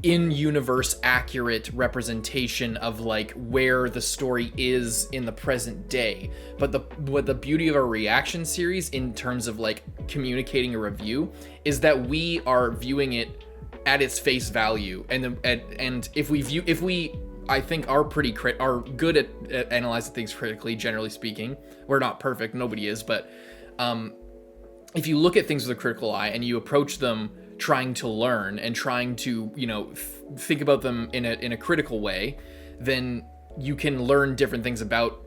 Speaker 1: in-universe accurate representation of like where the story is in the present day. But the beauty of a reaction series in terms of like communicating a review is that we are viewing it at its face value, and if we I think are are good at analyzing things critically, generally speaking. We're not perfect, nobody is, but if you look at things with a critical eye and you approach them trying to learn and trying to, think about them in a critical way, then you can learn different things about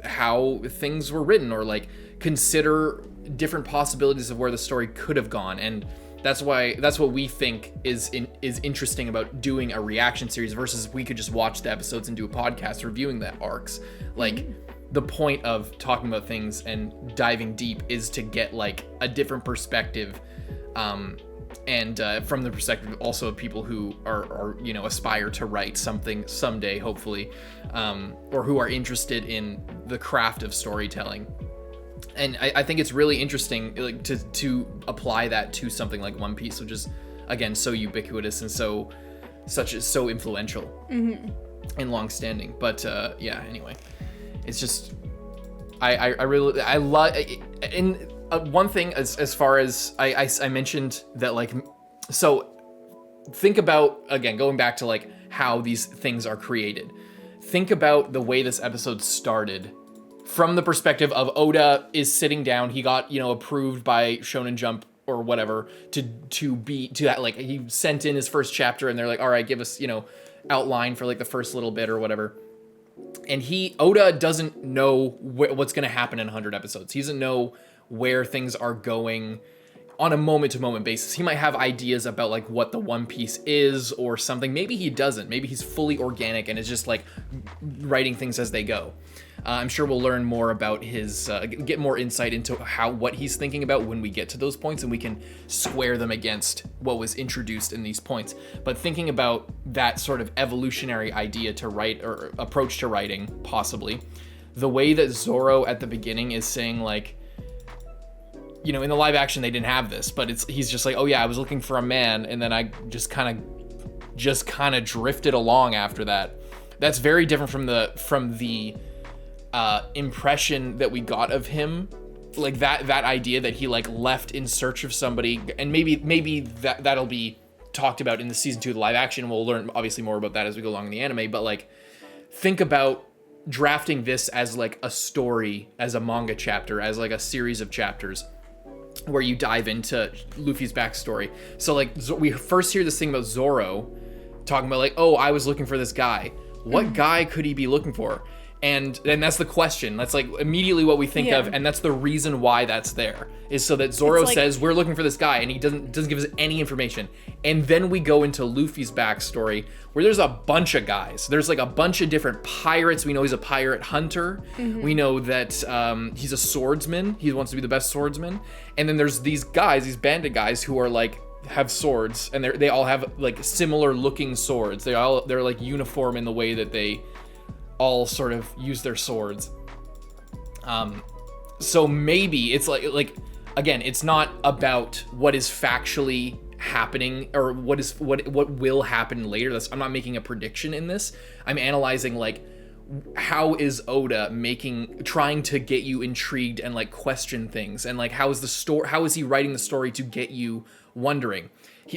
Speaker 1: how things were written, or like consider different possibilities of where the story could have gone. And that's what we think is interesting about doing a reaction series versus we could just watch the episodes and do a podcast reviewing the arcs. Like, the point of talking about things and diving deep is to get like a different perspective, and from the perspective also of people who are aspire to write something someday, hopefully, or who are interested in the craft of storytelling. And I think it's really interesting, like, to apply that to something like One Piece, which is, again, so ubiquitous and so influential and long-standing. But anyway, it's just I love. And one thing as far as I mentioned that, like, so think about, again, going back to like how these things are created. Think about the way this episode started. From the perspective of Oda is sitting down, he got, approved by Shonen Jump or whatever to that, like, he sent in his first chapter and they're like, all right, give us, outline for like the first little bit or whatever. And Oda doesn't know what's going to happen in 100 episodes. He doesn't know where things are going on a moment-to-moment basis. He might have ideas about like what the One Piece is or something. Maybe he doesn't. Maybe he's fully organic and is just like writing things as they go. I'm sure we'll learn more about his, get more insight into what he's thinking about when we get to those points, and we can square them against what was introduced in these points. But thinking about that sort of evolutionary idea to write, or approach to writing, possibly, the way that Zoro at the beginning is saying, like, in the live action they didn't have this, but he's just like, oh yeah, I was looking for a man, and then I just kind of drifted along after that. That's very different from the impression that we got of him, like that idea that he like left in search of somebody. And maybe that'll be talked about in the season 2 of the live action. We'll learn obviously more about that as we go along in the anime, but like, think about drafting this as like a story, as a manga chapter, as like a series of chapters where you dive into Luffy's backstory. So like, we first hear this thing about Zoro talking about like, oh, I was looking for this guy. What guy could he be looking for? And then that's the question. That's like immediately what we think of, and that's the reason why that's there, is so that Zoro says we're looking for this guy, and he doesn't give us any information. And then we go into Luffy's backstory, where there's a bunch of guys. There's like a bunch of different pirates. We know he's a pirate hunter. We know that he's a swordsman. He wants to be the best swordsman. And then there's these guys, these bandit guys, who are like have swords, and they all have like similar looking swords. They're like uniform in the way that they all sort of use their swords. So maybe it's like again, it's not about what is factually happening or what will happen later. I'm not making a prediction in this. I'm analyzing like, how is Oda trying to get you intrigued and like question things, and like how is he writing the story to get you wondering.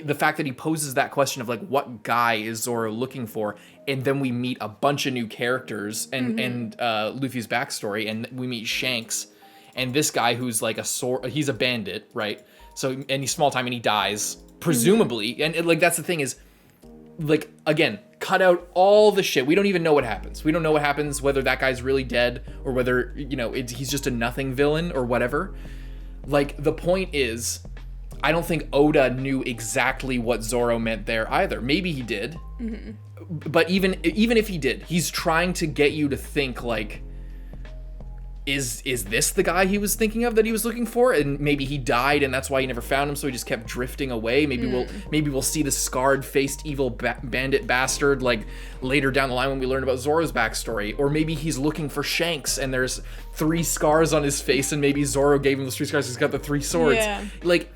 Speaker 1: The fact that he poses that question of like, what guy is Zoro looking for, and then we meet a bunch of new characters and Luffy's backstory, and we meet Shanks, and this guy who's like he's a bandit, right? So, and he's small time and he dies, presumably, and like that's the thing is, like, again, cut out all the shit. We don't even know what happens. We don't know what happens, whether that guy's really dead or whether, he's just a nothing villain or whatever. Like, the point is, I don't think Oda knew exactly what Zoro meant there either. Maybe he did. But even if he did, he's trying to get you to think like, is this the guy he was thinking of that he was looking for? And maybe he died and that's why he never found him, so he just kept drifting away. Maybe we'll see the scarred-faced evil bandit bastard like later down the line when we learn about Zoro's backstory. Or maybe he's looking for Shanks and there's 3 scars on his face, and maybe Zoro gave him those 3 scars. He's got the 3 swords. Yeah. Like,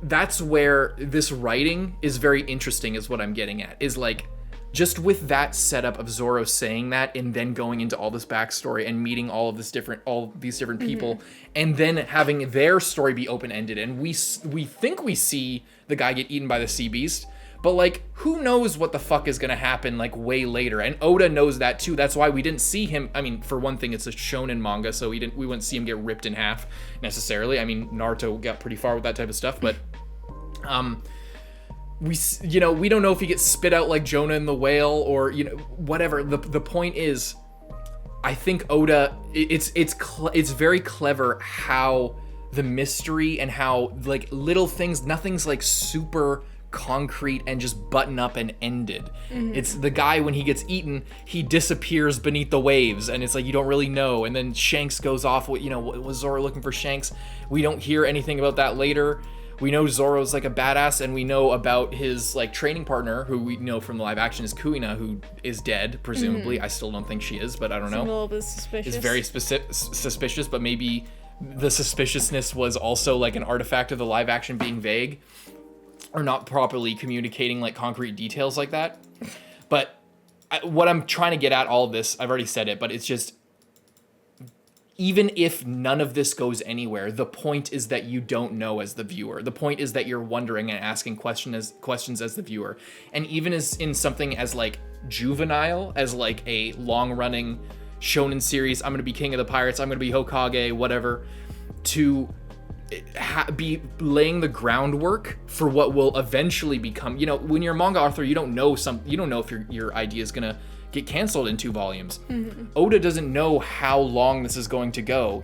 Speaker 1: that's where this writing is very interesting, is what I'm getting at, is like, just with that setup of Zoro saying that and then going into all this backstory and meeting all these different people, and then having their story be open-ended, and we think we see the guy get eaten by the sea beast, But like, who knows what the fuck is gonna happen like way later? And Oda knows that too. That's why we didn't see him. I mean, for one thing, it's a shonen manga, so we wouldn't see him get ripped in half necessarily. I mean, Naruto got pretty far with that type of stuff, but we don't know if he gets spit out like Jonah and the whale, or whatever. The point is, I think Oda, it's very clever how the mystery and how like little things, nothing's like super concrete and just button up and ended. It's the guy, when he gets eaten, he disappears beneath the waves, and it's like you don't really know. And then Shanks goes off. Was Zoro looking for Shanks? We don't hear anything about that later. We know Zoro's like a badass, and we know about his like training partner, who we know from the live action is Kuina, who is dead, presumably. I still don't think she is, but I don't know.
Speaker 2: A little bit suspicious.
Speaker 1: It's very suspicious, but maybe the suspiciousness was also like an artifact of the live action being vague, or not properly communicating like concrete details like that. But what I'm trying to get at all of this, I've already said it, but it's just, even if none of this goes anywhere, the point is that you don't know as the viewer. The point is that you're wondering and asking questions as the viewer. And even as in something as like juvenile, as like a long-running shonen series, I'm going to be king of the pirates, I'm going to be Hokage, whatever, to be laying the groundwork for what will eventually become, when you're a manga author, you don't know if your idea is going to get canceled in 2 volumes. Oda doesn't know how long this is going to go.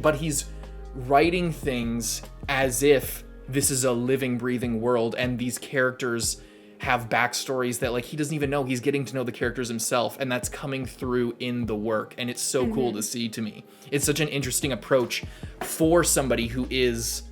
Speaker 1: But he's writing things as if this is a living, breathing world, and these characters have backstories that like he doesn't even know. He's getting to know the characters himself, and that's coming through in the work, and it's so cool to see. To me, it's such an interesting approach for somebody who is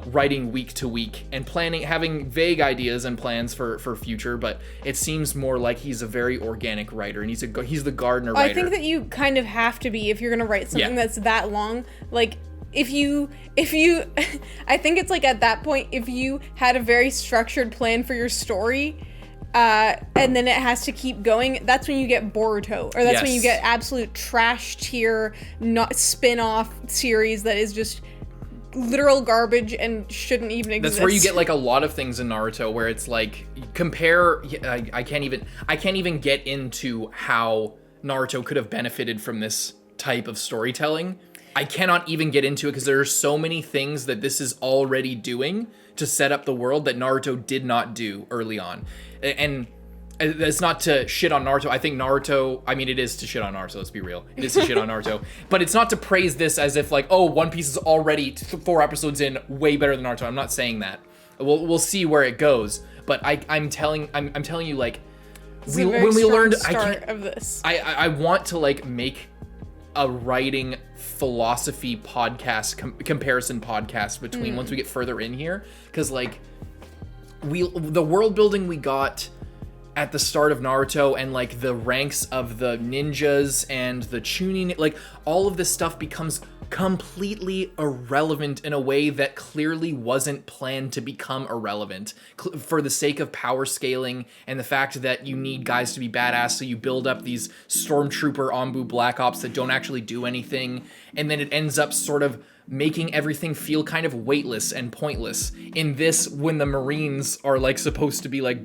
Speaker 1: writing week to week and having vague ideas and plans for future, but it seems more like he's a very organic writer, and he's the gardener writer.
Speaker 2: I think that you kind of have to be if you're gonna write something that's that long. Like if you I think it's like at that point, if you had a very structured plan for your story, and then it has to keep going, that's when you get Boruto, or that's when you get absolute trash tier, not spin-off series that is just literal garbage and shouldn't even exist.
Speaker 1: That's where you get like a lot of things in Naruto where it's like I can't even get into how Naruto could have benefited from this type of storytelling. I cannot even get into it because there are so many things that this is already doing to set up the world that Naruto did not do early on. And it's not to shit on Naruto. I think Naruto, I mean, it is to shit on Naruto, let's be real. It is to shit on Naruto. But it's not to praise this as if like, oh, One Piece is already 4 episodes in way better than Naruto. I'm not saying that. We'll see where it goes. But I'm telling you, like, when we learned, I want to like make a writing philosophy podcast, comparison podcast between once we get further in here, because like the world building we got at the start of Naruto, and like the ranks of the ninjas and the Chunin, like all of this stuff becomes completely irrelevant in a way that clearly wasn't planned to become irrelevant for the sake of power scaling and the fact that you need guys to be badass, so you build up these stormtrooper Anbu Black Ops that don't actually do anything, and then it ends up sort of making everything feel kind of weightless and pointless. In this, when the Marines are like supposed to be like,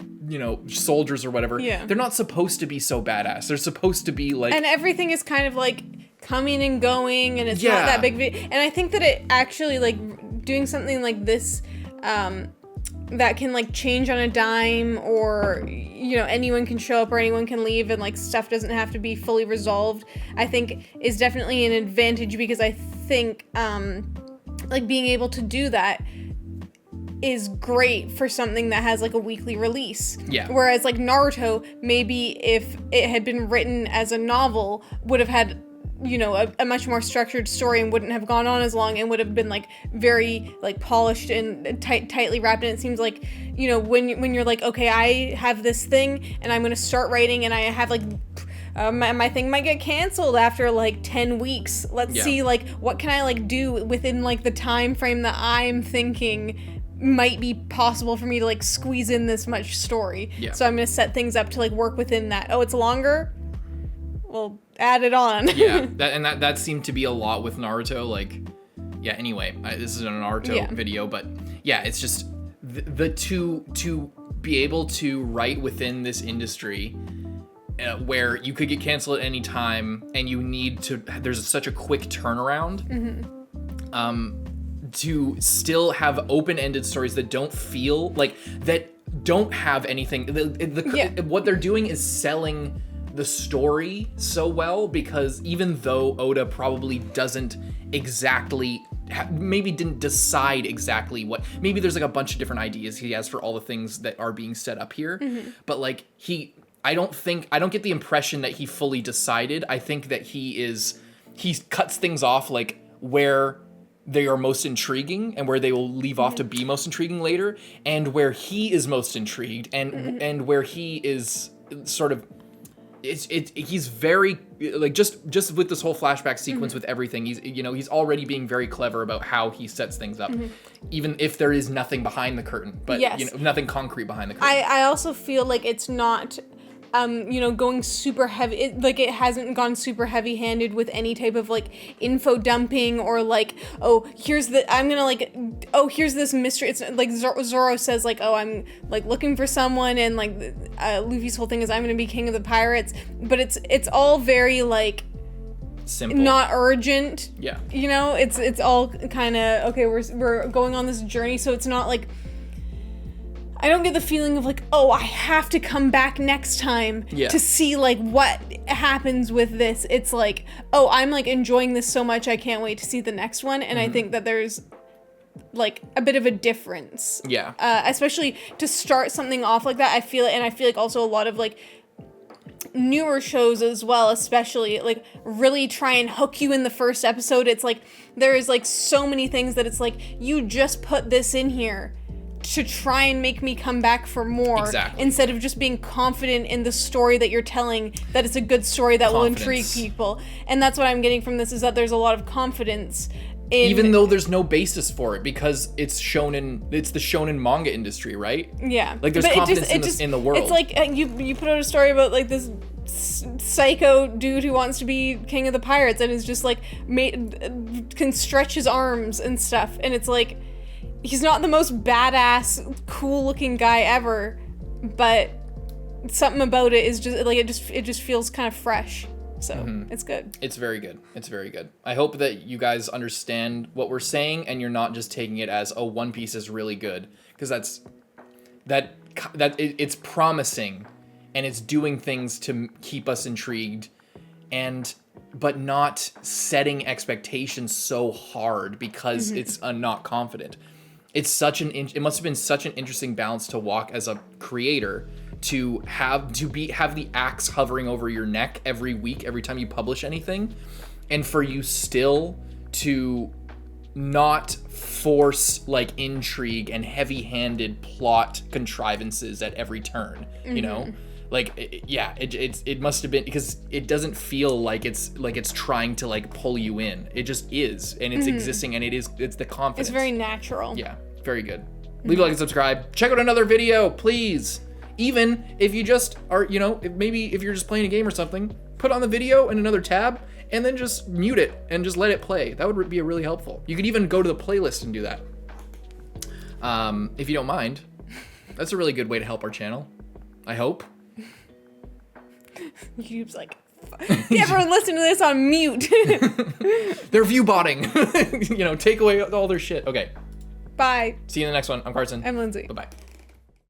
Speaker 1: soldiers or whatever, they're not supposed to be so badass. They're supposed to be like,
Speaker 2: and everything is kind of like coming and going, and it's not that big. And I think that it actually, like, doing something like this that can like change on a dime, or anyone can show up or anyone can leave, and like stuff doesn't have to be fully resolved, I think is definitely an advantage, because I think like being able to do that is great for something that has like a weekly release. Whereas like Naruto, maybe if it had been written as a novel, would have had a much more structured story and wouldn't have gone on as long, and would have been like very like polished and tightly wrapped. And it seems like when you're like, okay, I have this thing and I'm gonna start writing, and I have like my thing might get canceled after like 10 weeks. Let's see like what can I like do within like the time frame that I'm thinking might be possible for me to like squeeze in this much story. So I'm gonna set things up to like work within that. Oh, it's longer? Well, add it on.
Speaker 1: That seemed to be a lot with Naruto. Like, anyway, this is a Naruto video, but it's just to be able to write within this industry where you could get canceled at any time and you need to, there's such a quick turnaround, to still have open-ended stories that don't feel like, that don't have anything. What they're doing is selling the story so well, because even though Oda probably doesn't exactly, maybe didn't decide exactly what, maybe there's like a bunch of different ideas he has for all the things that are being set up here, but like I don't get the impression that he fully decided. I think that he cuts things off like where they are most intriguing and where they will leave off to be most intriguing later, and where he is most intrigued and where he is sort of, he's very like, just with this whole flashback sequence with everything, he's already being very clever about how he sets things up, even if there is nothing behind the curtain, but nothing concrete behind the curtain.
Speaker 2: I also feel like it's not going super heavy. It hasn't gone super heavy-handed with any type of like info dumping or like, here's this mystery. It's like Zoro says like, I'm like looking for someone, and like Luffy's whole thing is I'm gonna be king of the pirates. But it's all very like
Speaker 1: simple,
Speaker 2: not urgent.
Speaker 1: Yeah.
Speaker 2: It's all kind of okay. We're going on this journey, so it's not like, I don't get the feeling of like, I have to come back next time to see like what happens with this. It's like, I'm like enjoying this so much, I can't wait to see the next one. And I think that there's like a bit of a difference. Yeah. Especially to start something off like that. I feel like also a lot of like newer shows as well, especially like really try and hook you in the first episode. It's like there is like so many things that it's like, you just put this in here to try and make me come back for more, instead of just being confident in the story that you're telling, that it's a good story that will intrigue people. And that's what I'm getting from this, is that there's a lot of confidence in,
Speaker 1: even though there's no basis for it, because it's the shonen manga industry, right?
Speaker 2: Yeah,
Speaker 1: like there's confidence in the world.
Speaker 2: It's like you put out a story about like this psycho dude who wants to be king of the pirates and is just like can stretch his arms and stuff, and it's like, he's not the most badass, cool-looking guy ever, but something about it is just like, it just feels kind of fresh. So it's good.
Speaker 1: It's very good. It's very good. I hope that you guys understand what we're saying and you're not just taking it as, One Piece is really good, because it's promising and it's doing things to keep us intrigued, but not setting expectations so hard because it's not confident. It's it must have been such an interesting balance to walk as a creator, to have the axe hovering over your neck every week, every time you publish anything, and for you still to not force like intrigue and heavy-handed plot contrivances at every turn, you know? Like, it must have been, because it doesn't feel like it's trying to like pull you in. It just is, and it's existing, and it's the confidence.
Speaker 2: It's very natural.
Speaker 1: Yeah, very good. Leave a like and subscribe. Check out another video, please. Even if you just are, if you're just playing a game or something, put on the video in another tab, and then just mute it and just let it play. That would be really helpful. You could even go to the playlist and do that. If you don't mind. That's a really good way to help our channel, I hope.
Speaker 2: YouTube's like, everyone listen to this on mute.
Speaker 1: They're view botting. Take away all their shit. Okay.
Speaker 2: Bye.
Speaker 1: See you in the next one. I'm Carson.
Speaker 2: I'm Lindsay.
Speaker 1: Bye-bye.